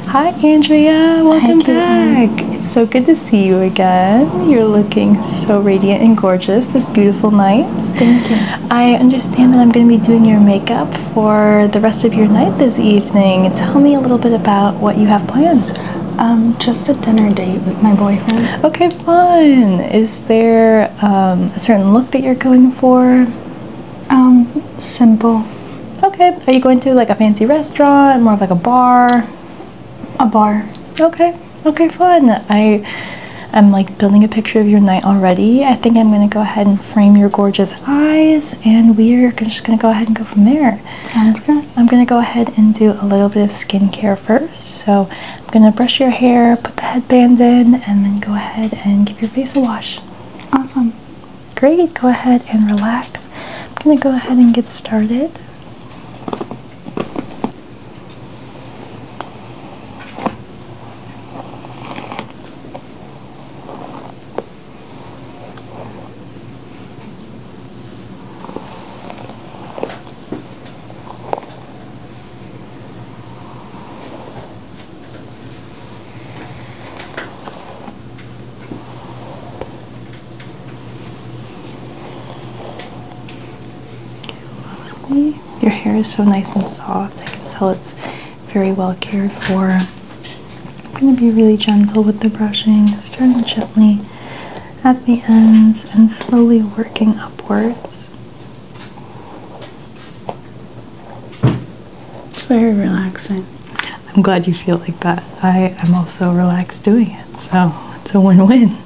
Hi Andrea, welcome Hi, back. It's so good to see you again. You're looking so radiant and gorgeous this beautiful night. Thank you. I understand that I'm going to be doing your makeup for the rest of your night this evening. Tell me a little bit about what you have planned. Just a dinner date with my boyfriend. Okay, fun. Is there a certain look that you're going for? Simple. Okay. Are you going to like a fancy restaurant, more of like a bar? A bar. Okay. Okay, fun. I'm like building a picture of your night already. I think I'm gonna go ahead and frame your gorgeous eyes, and we're just gonna go ahead and go from there. Sounds good. I'm gonna go ahead and do a little bit of skincare first. So I'm gonna brush your hair, put the headband in, and then go ahead and give your face a wash. Awesome. Great. Go ahead and relax. I'm gonna go ahead and get started. Your hair is so nice and soft. I can tell it's very well cared for. I'm going to be really gentle with the brushing, starting gently at the ends and slowly working upwards. It's very relaxing. I'm glad you feel like that. I'm also relaxed doing it, so it's a win-win.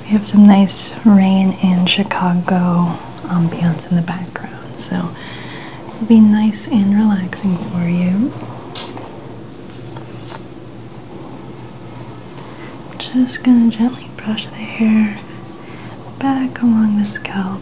We have some nice rain and Chicago ambiance in the background, so this will be nice and relaxing for you. Just gonna gently brush the hair back along the scalp.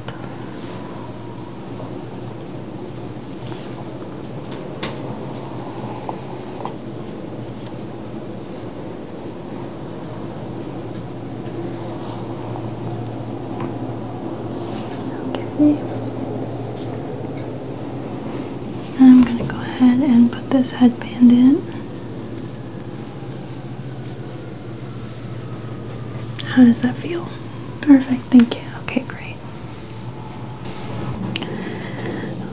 I'm going to go ahead and put this headband in. How does that feel? Perfect, thank you. Okay, great.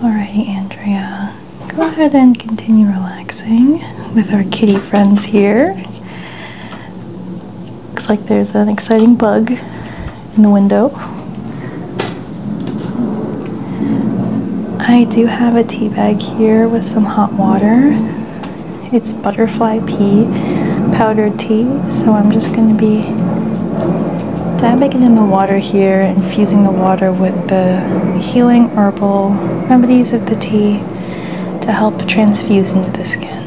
Alrighty, Andrea. Go ahead and continue relaxing with our kitty friends here. Looks like there's an exciting bug in the window. I do have a tea bag here with some hot water. It's butterfly pea powdered tea, so I'm just going to be dabbing it in the water here, infusing the water with the healing herbal remedies of the tea to help transfuse into the skin.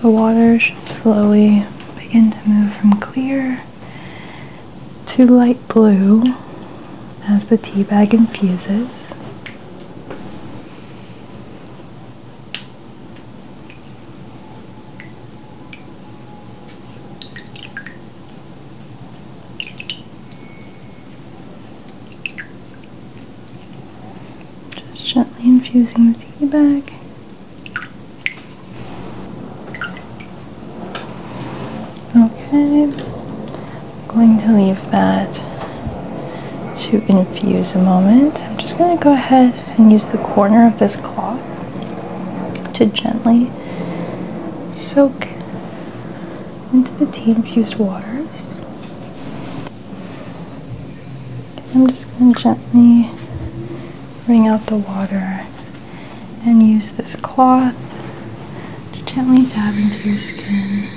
The water should slowly begin to move from clear to light blue as the tea bag infuses. Just gently infusing the tea bag. Okay, I'm going to leave that to infuse a moment. I'm just going to go ahead and use the corner of this cloth to gently soak into the tea infused waters. I'm just going to gently wring out the water and use this cloth to gently dab into your skin.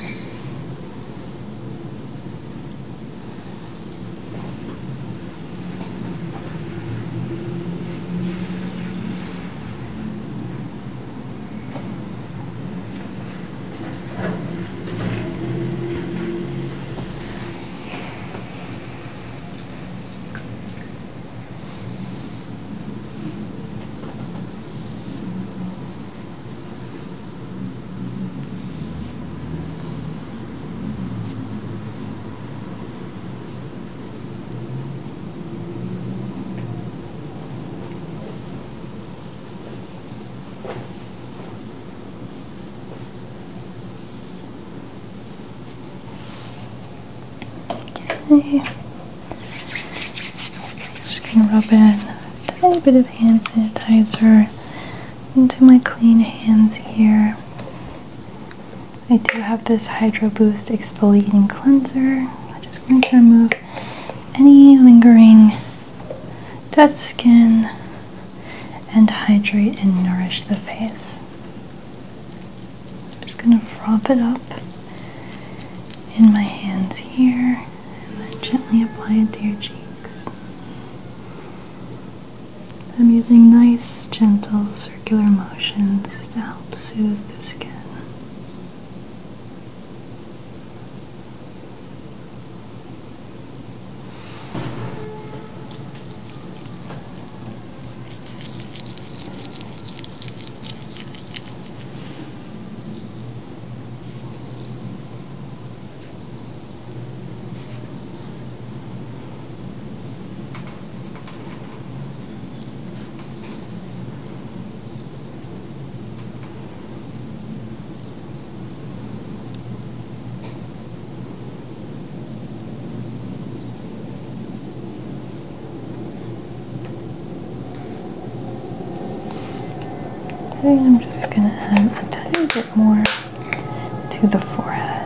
Okay. Just gonna rub in a tiny bit of hand sanitizer into my clean hands here. I do have this Hydro Boost exfoliating cleanser. I'm just going to remove any lingering dead skin and hydrate and nourish the face. I'm just going to froth it up in my hands here and then gently apply it to your cheeks. I'm using nice, gentle, circular motions to help soothe the skin. Okay, I'm just going to add a tiny bit more to the forehead.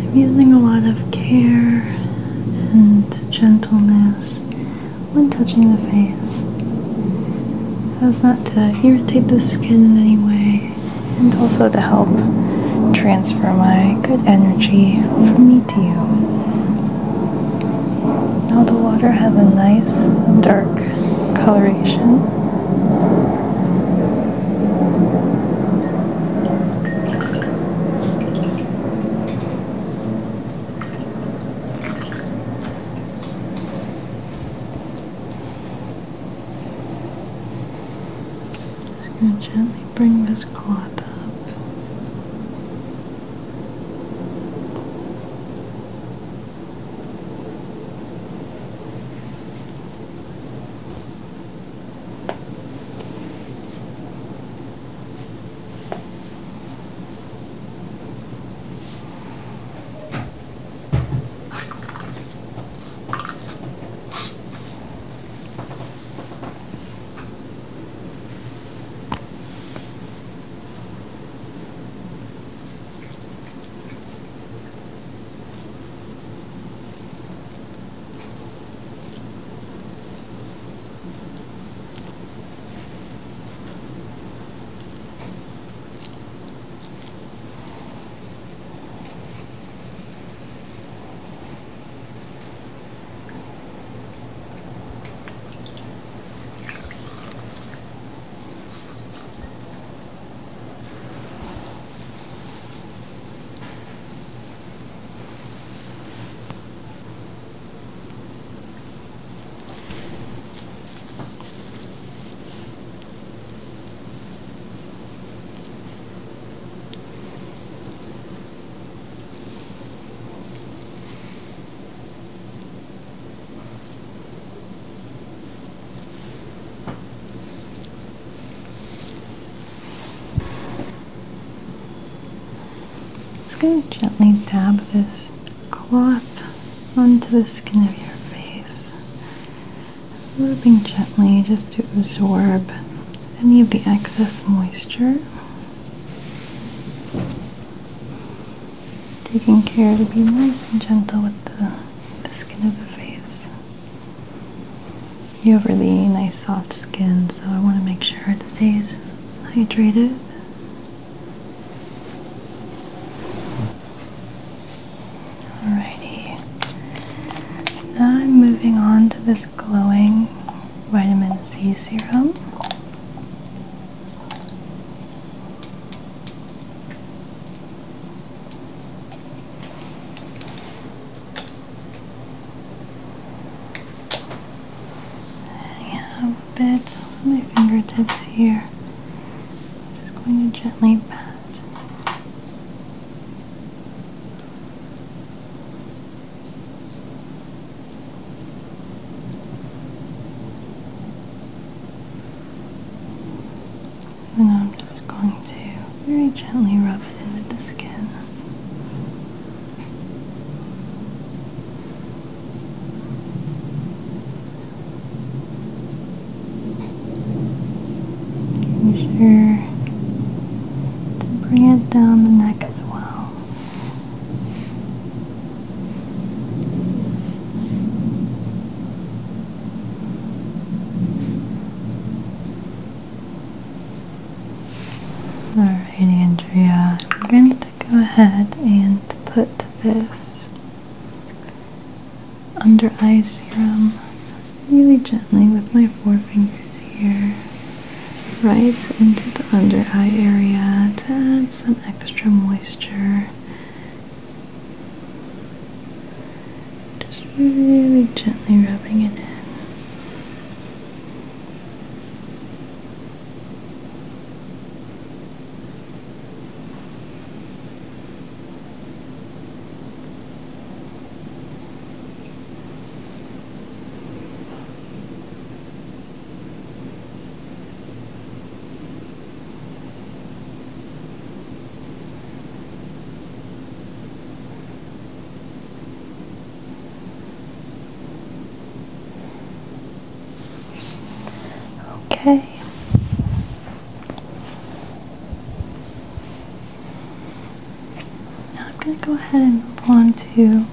I'm using a lot of care and gentleness when touching the face, as not to irritate the skin in any way, and also to help transfer my good energy from me to you. Now the water has a nice dark coloration. I'm going to gently bring this cloth up. Just going to gently dab this cloth onto the skin of your face, rubbing gently just to absorb any of the excess moisture, taking care to be nice and gentle with the skin of the face. You have really nice soft skin, so I want to make sure it stays hydrated. Alrighty, now I'm moving on to this glowing vitamin C serum. fingertips here. Just going to gently pat. And I'm just going to very gently rub it into the skin. Making sure to bring it down the neck as well. Alright, Andrea, I'm going to go ahead and put this under eye serum really gently with my forefingers here, right into the under eye area to add some extra moisture. Just really gently rubbing it in. Okay. Now I'm going to go ahead and move on to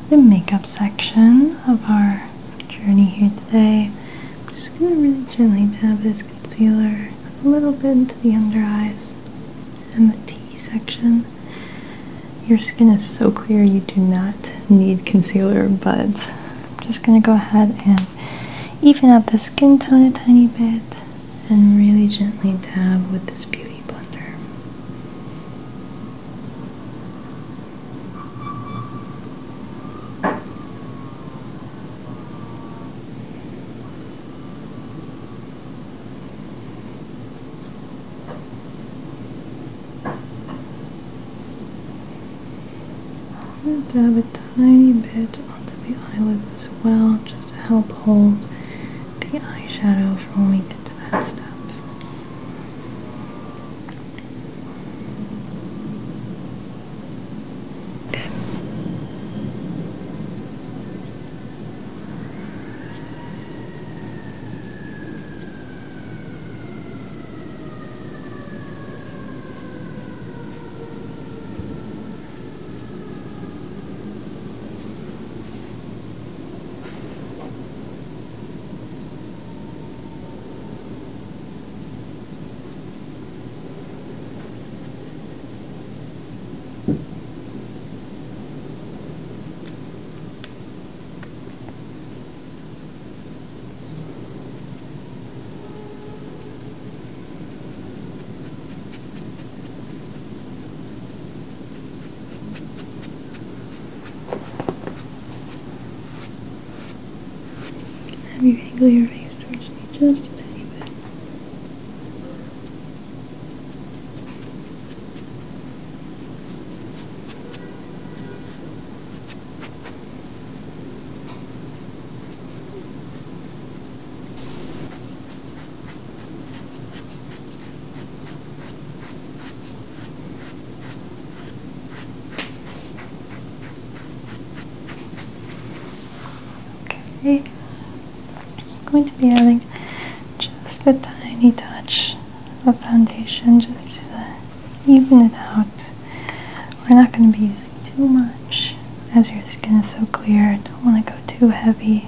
the makeup section of our journey here today. I'm just going to really gently dab this concealer a little bit into the under eyes and the T section. Your skin is so clear you do not need concealer, but I'm just going to go ahead and even out the skin tone a tiny bit and really gently dab with this beauty blender. I'm going to dab a tiny bit onto the eyelids as well, just to help hold the eyeshadow for when we get to that step. Have you angle your face towards me just a tiny bit. Okay. I'm going to be adding just a tiny touch of foundation just to even it out. We're not going to be using too much as your skin is so clear. I don't want to go too heavy.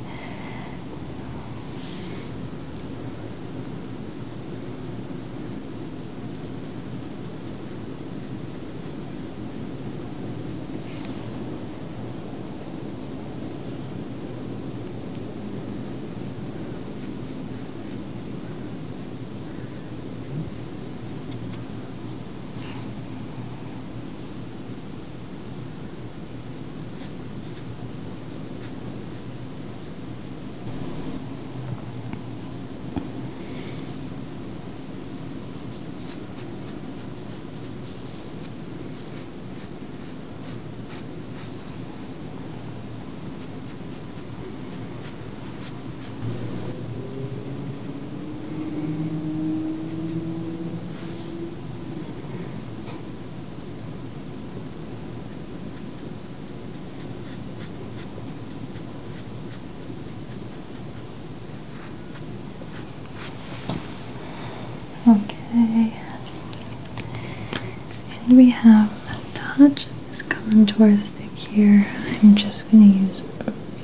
And we have a touch of this contour stick here. I'm just going to use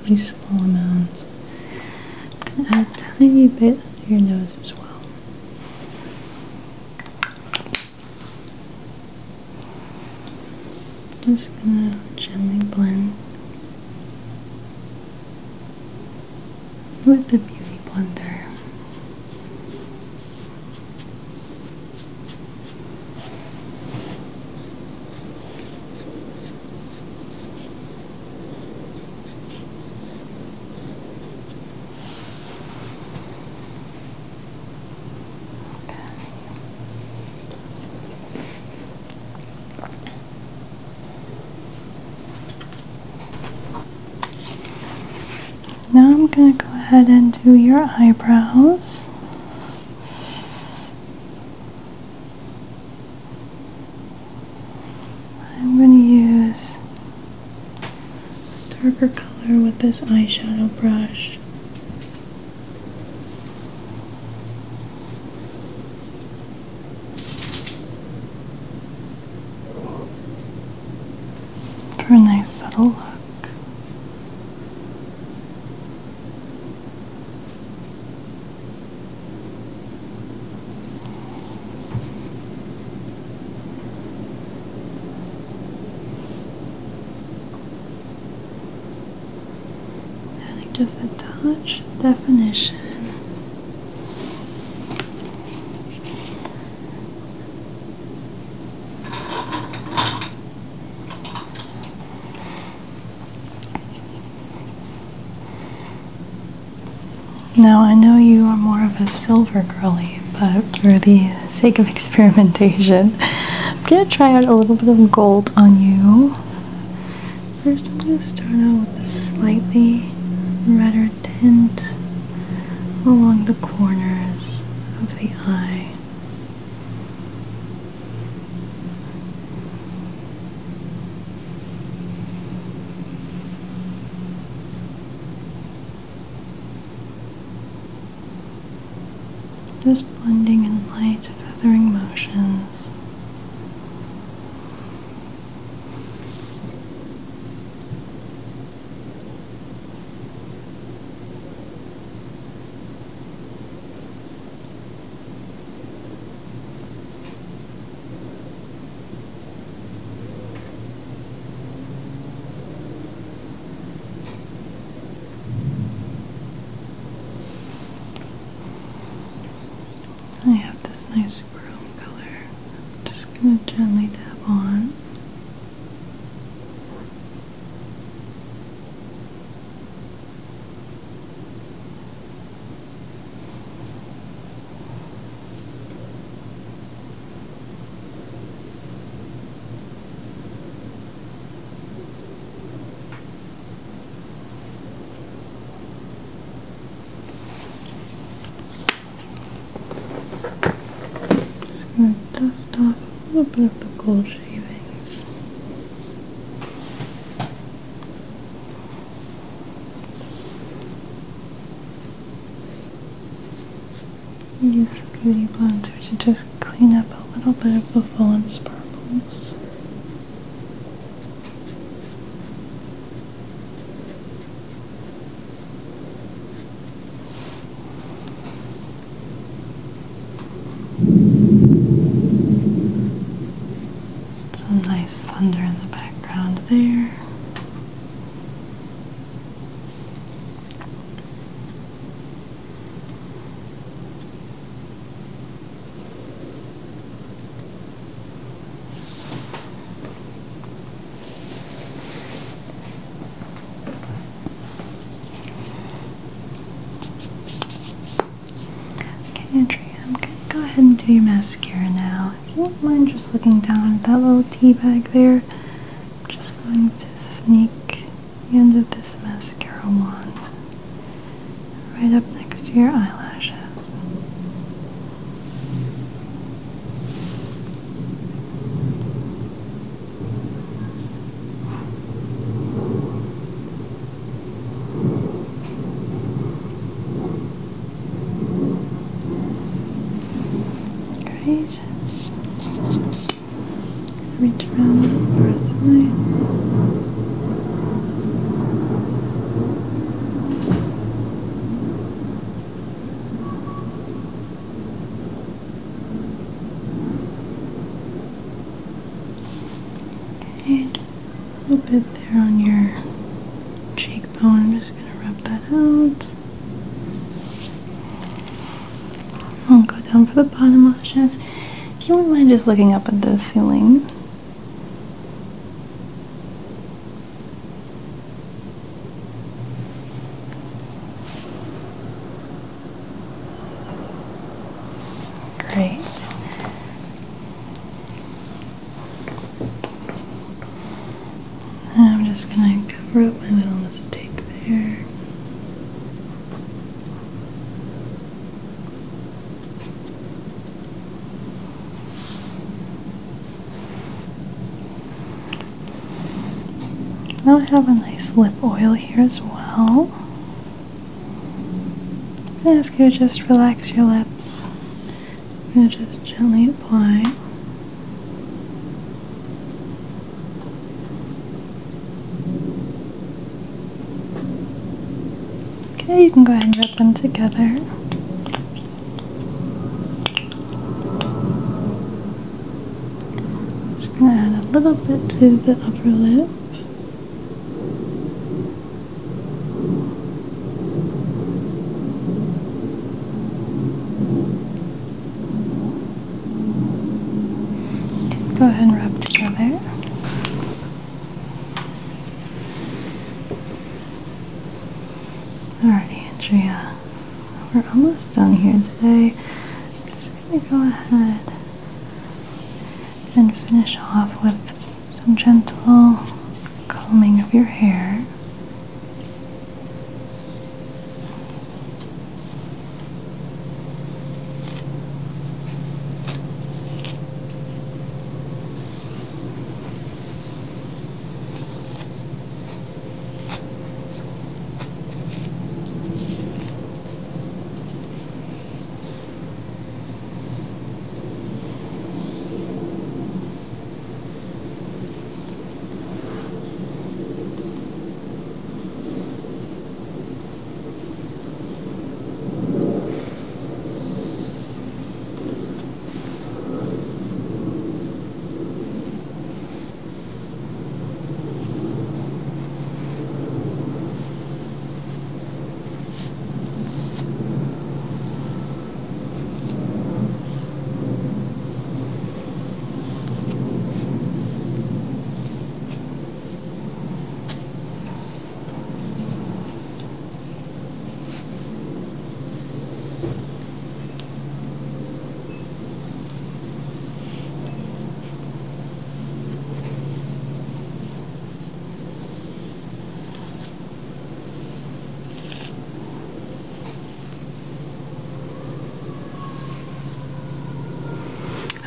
really small amounts. I'm going to add a tiny bit under your nose as well. Just going to gently blend with the Beauty Blender. Now I'm going to go ahead and do your eyebrows. I'm going to use a darker color with this eyeshadow brush. For a nice subtle look. Just a touch of definition. Now I know you are more of a silver girly, but for the sake of experimentation, I'm going to try out a little bit of gold on you. First I'm going to start out with a slightly redder tint along the corners of the eye. Just blending in light feathering motions. I have this nice chrome color. I'm just going to gently dab on. I'm going to dust off a little bit of the gold shavings. Use the Beauty Blender to just clean up a little bit of the fallen sparkles. Some nice thunder in the background there. Okay, Andrea, I'm going to go ahead and do your mascara now. If you don't mind just looking down at that little tea bag there, I'm just going to sneak the end of this mascara wand right up next to your eyelashes. Great. around the far side. Okay, a little bit there on your cheekbone. I'm just going to rub that out. I'll go down for the bottom lashes. If you wouldn't mind just looking up at the ceiling. Great. And I'm just going to cover up my little mistake there. Now I have a nice lip oil here as well. I'm going to ask you to just relax your lips. I'm going to just gently apply. Okay, you can go ahead and rub them together. Just going to add a little bit to the upper lip. Go ahead and rub together. Alrighty, Andrea, we're almost done here today. I'm just going to go ahead and finish off with some gentle combing of your hair.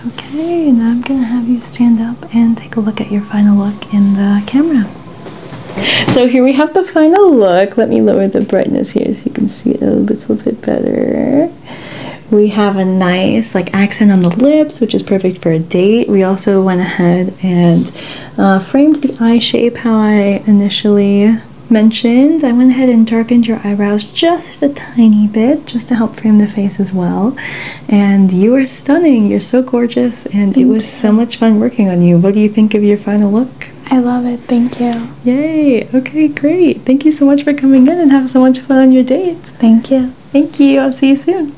Okay, now I'm going to have you stand up and take a look at your final look in the camera. So here we have the final look. Let me lower the brightness here so you can see it a little bit better. We have a nice accent on the lips, which is perfect for a date. We also went ahead and framed the eye shape how I initially mentioned. I went ahead and darkened your eyebrows just a tiny bit, just to help frame the face as well. And you are stunning. You're so gorgeous, and it was so much fun working on you. What do you think of your final look? I love it. Thank you. Yay. Okay, great. Thank you so much for coming in and having so much fun on your dates. Thank you. Thank you. I'll see you soon.